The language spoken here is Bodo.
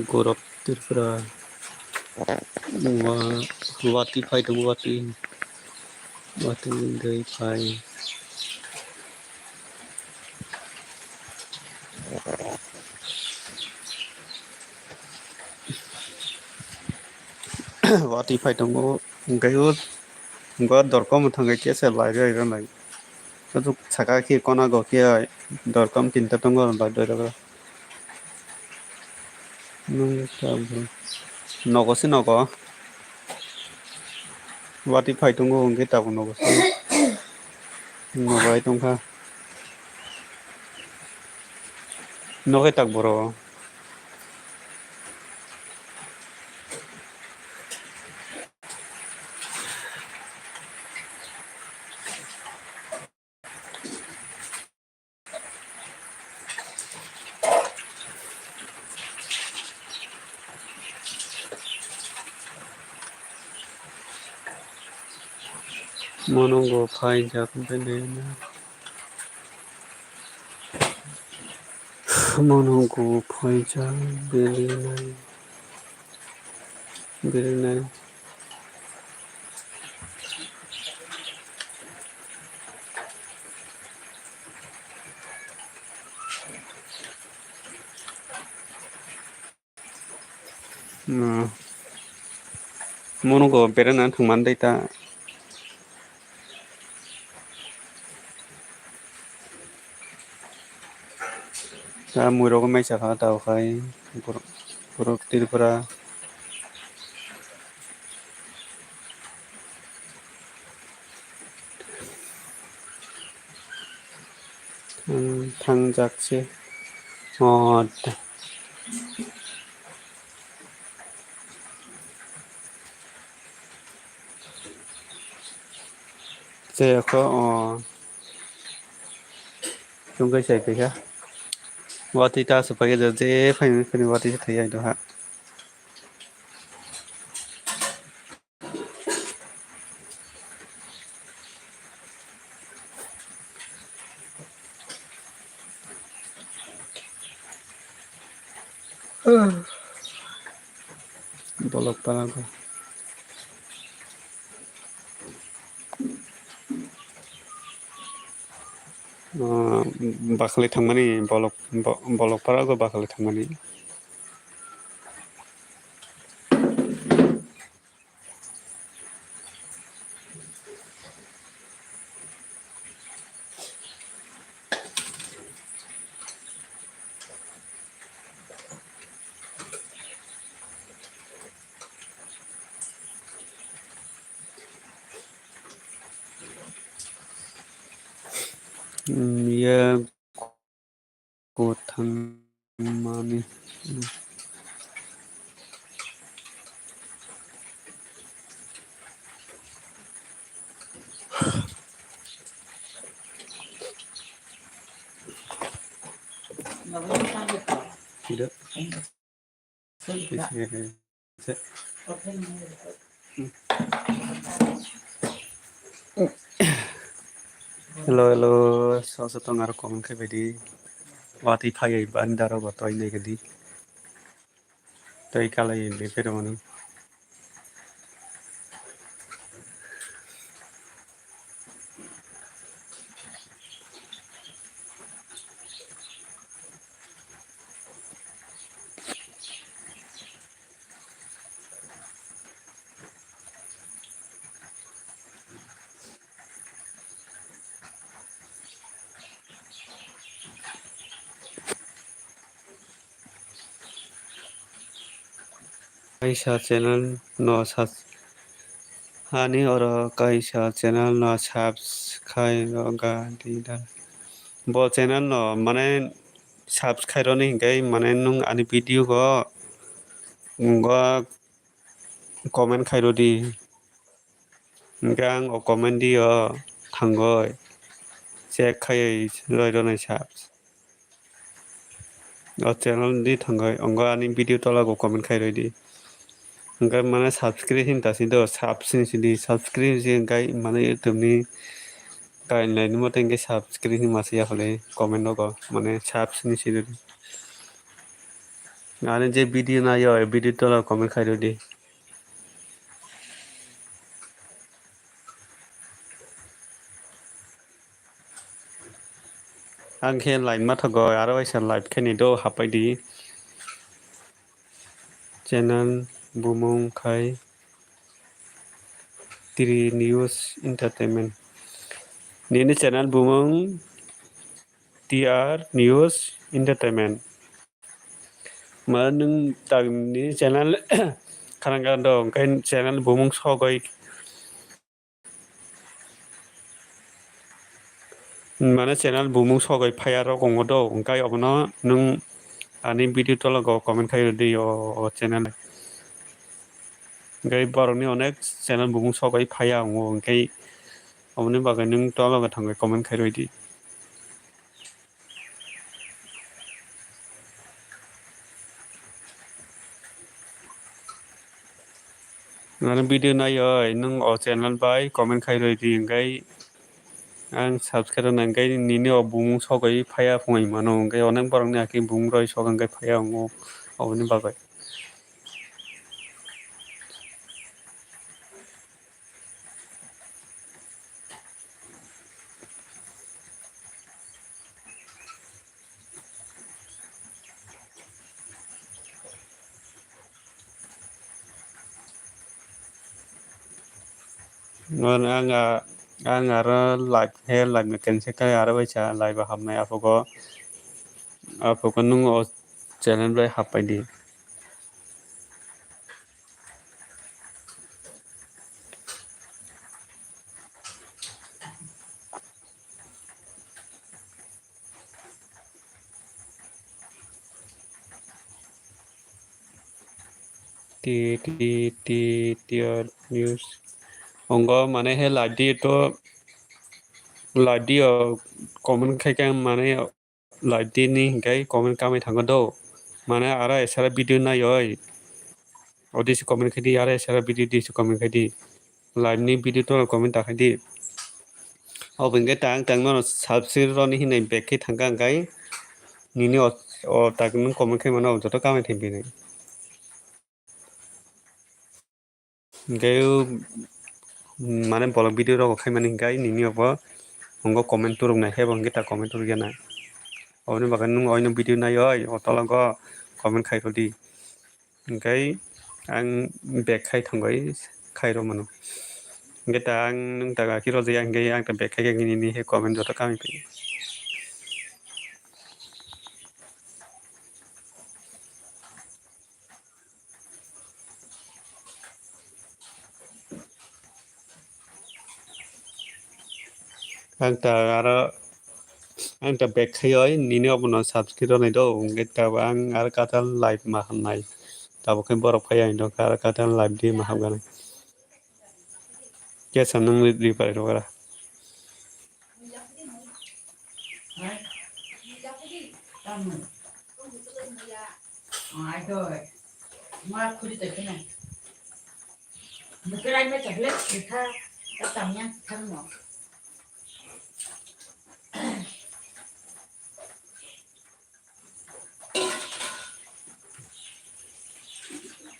गौरव त्रिपुरा वाती फाइ दं वाती दै फाइ वाती फाइ दं गयो गो दरकम थांगे केसे लाइरे रनाय तो छका की कोना गो के दरकम तिनता दं लाइरे नगसे नग वाती फाइ दं उनगे ताबो नगसे नगाय दंखा नगाय ताक बर' मनंगो फाइ जाखोन मनंगो फाइ जा बेलिनाय मनंगो बेरायना थांमान दैता दा मुरग माइसा खा दावखाय बर' त्रिपुरा थांजाकसे जेखो तुंगै साइफैखा वाती तासो फाइ जे फाइ वाती थायो दहा बलक पानांगो बाखलै थांमानि बलकपाराबो बाखलै थांमानि ये थांमानि हेलो ससतंग आरो कमेन्ट बायदि वाती फाइ बान्दार बतय नेगदी तै कालाय बेफोरमाने कैसा चैनल न हानि और कैसा चैनल न सब्सक्राइब गादिदा ब चैनल न माने सब्सक्राइब नहीं गई माने नुंग आनी वीडियो को मुंगा कमेन्ट खायरो दी गांग कमेन्ट दियो थांगय चेक खायै रायरनाय साब्स चैनल दी थांगय अंगा आनी video तलागो comment खायरो the Enggak mana subscription tasi do subscription sini subscription enggak mana YouTube ni guideline mo tengke subscription masih ya kali komen do mana subscription sini ngane je video na yo video to la comment khai do di ang khe line ma thago aro aisa live kheni do hapai di channel bumung khai Tiri News Entertainment ni channel bumung TR News Entertainment ma nung tag ni channel karanga do kai channel bumung sogoi mana channel bumung sogoi phayaro gongo do kai obno nung ani video to logo comment khai di o channel gai boroni onek channel bumung sogoi phaya ngo kai obni bagai nung to logo thangai comment khai di ngana video na yo nung o channel bai comment khai di gai ang subscribe nang gai nini o bumung sogoi phaya phungai mano gai onek boroni aki bumung roi sogang gai phaya ngo obni bagai ngon ang aro live he live meken se kai aro bacha live hamnai apogo nung o channel bai hapai di TR News onggo mane he live di to live di o comment khai kang mane live di ni gai comment kamai thang do mane ara esara video na yoi odisi comment khai di ara esara video di comment khai di live ni video to comment ta khai di obeng gai tang no subscribe ro ni hinai back khai thang gang gai nini o tak nung comment khai mano joto kamai thembi ni gai mana bolong video ro khai mani gai nini obo ongo comment turung na he bang kita comment tur gena obni bagan nung oino video na yoi otologo comment khai ro di gai ang back khai thangai khai ro mano gai tang nung taga ki ro je ang gai ang ta back khai ge ni he comment joto kamai pi ang ta aro ang ta back khai oi nini obono subscribe nai do gai ta ang aro kata live ma hamnai tabo khai borok phai ai do aro kata live di ma hamgan ke sanung ri pai ro gara ai rồi mà khui tới cái này một cái này mới chặt lên thì tha cái tầm nha thân nó